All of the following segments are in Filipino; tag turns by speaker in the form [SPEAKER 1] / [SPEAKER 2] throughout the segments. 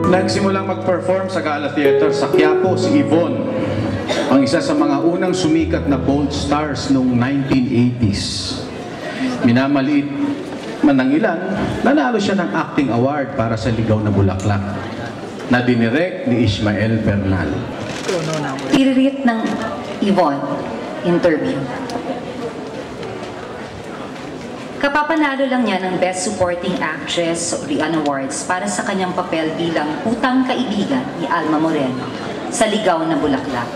[SPEAKER 1] Nagsimulang mag-perform sa Gala Theater sa Quiapo si Yvonne, ang isa sa mga unang sumikat na bold stars noong 1980s. Minamaliit man ng ilan, nanalo siya ng acting award para sa Ligaw na Bulaklak na dinirect ni Ishmael Bernal.
[SPEAKER 2] I-read ng Yvonne, interview. Kapapanalo lang niya ng Best Supporting Actress sa Orion Awards para sa kanyang papel bilang utang kaibigan ni Alma Moreno sa Ligaw na Bulaklak.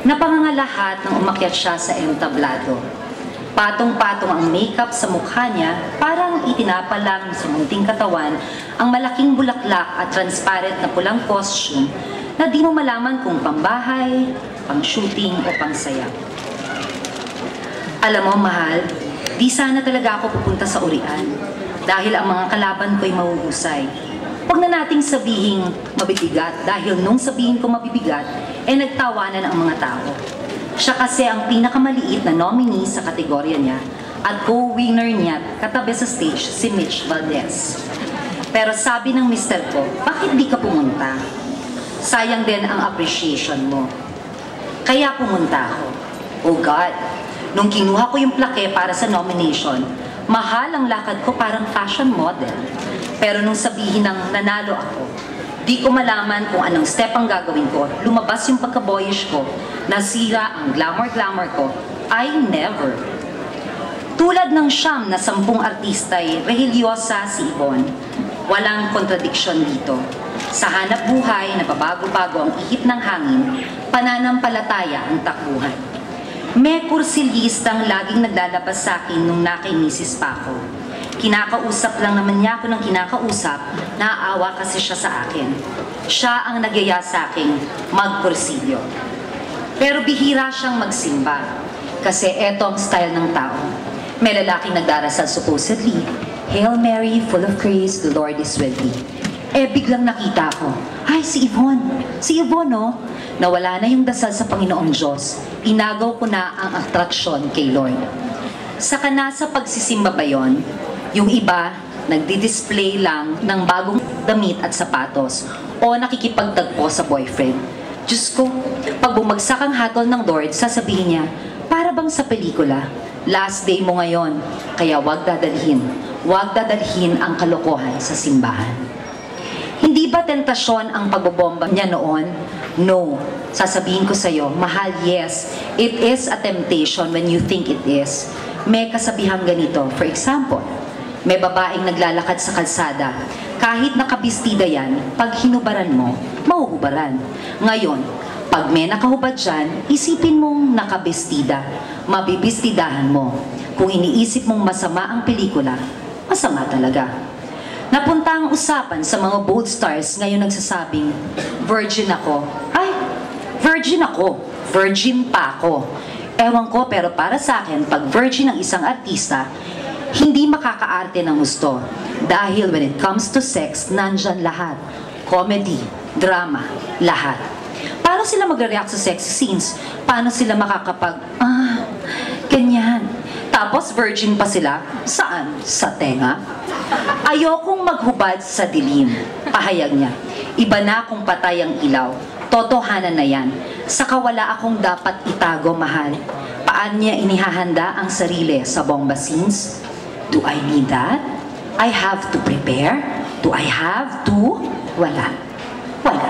[SPEAKER 2] Napangangalahat nang umakyat siya sa entablado. Patong-patong ang makeup sa mukha niya, parang itinapalang sa munting katawan ang malaking bulaklak at transparent na pulang costume na di mo malaman kung pambahay, pang-shooting o pang-saya. Alam mo, mahal, di sana talaga ako pupunta sa Orion dahil ang mga kalaban ko'y mahuhusay. Huwag na nating sabihing mabibigat dahil nung sabihin ko mabibigat, nagtawanan ang mga tao. Siya kasi ang pinakamaliit na nominee sa kategorya niya at co-winner niya katabi sa stage si Mitch Valdez. Pero sabi ng mister ko, bakit di ka pumunta? Sayang din ang appreciation mo. Kaya pumunta ako. Oh God, nung kinuha ko yung plaque para sa nomination, mahal ang lakad ko parang fashion model. Pero nung sabihin ng nanalo ako, di ko malaman kung anong step ang gagawin ko. Lumabas yung pagka-boyish ko, nasira ang glamour-glamour ko. I never. Tulad ng siyam na 10 artista'y rehilyosa si Yvonne. Walang kontradiksyon dito. Sa hanap buhay, napabago-bago ang ihip ng hangin, pananampalataya ang takbuhan. May kursilistang laging naglalabas sa akin nung nakimisis pa ako. Kinakausap lang naman niya ako ng kinakausap, naaawa kasi siya sa akin. Siya ang nagyaya sa akin magkursilyo. Pero bihira siyang magsimba, kasi eto ang style ng tao. May lalaking nagdarasal supposedly, Hail Mary, full of grace, the Lord is with thee. Biglang nakita ko, ay, si Yvonne. Si Yvonne, no? Nawala na yung dasal sa Panginoong Diyos. Inagaw ko na ang atraksyon kay Lord. Saka nasa pagsisimba ba yun? Yung iba, nagdi-display lang ng bagong damit at sapatos o nakikipagtagpo sa boyfriend. Diyos ko, pag bumagsak ang hatol ng Lord, sasabihin niya, para bang sa pelikula, last day mo ngayon, kaya wag dadalhin ang kalokohan sa simbahan. Hindi ba tentasyon ang pagbobomba niya noon? No. Sasabihin ko sa'yo, mahal, yes. It is a temptation when you think it is. May kasabihang ganito. For example, may babaeng naglalakad sa kalsada. Kahit nakabistida yan, pag hinubaran mo, mahuhubaran. Ngayon, pag may nakahubad dyan, isipin mong nakabistida. Mabibistidahan mo. Kung iniisip mong masama ang pelikula, masama talaga. Napunta ang usapan sa mga bold stars ngayon nagsasabing, virgin ako. Ay, virgin ako. Virgin pa ako. Ewan ko, pero para sa akin, pag virgin ang isang artista, hindi makakaarte ng gusto. Dahil when it comes to sex, nandyan lahat. Comedy, drama, lahat. Paano sila magre-react sa sex scenes? Paano sila ganyan. Tapos virgin pa sila. Saan? Sa tenga? Ayokong maghubad sa dilim. Pahayag niya. Iba na kung patay ang ilaw. Totohanan na yan. Saka wala akong dapat itago, mahal. Paano niya inihahanda ang sarili sa bomba scenes? Do I need that? I have to prepare? Do I have to? Wala. Wala.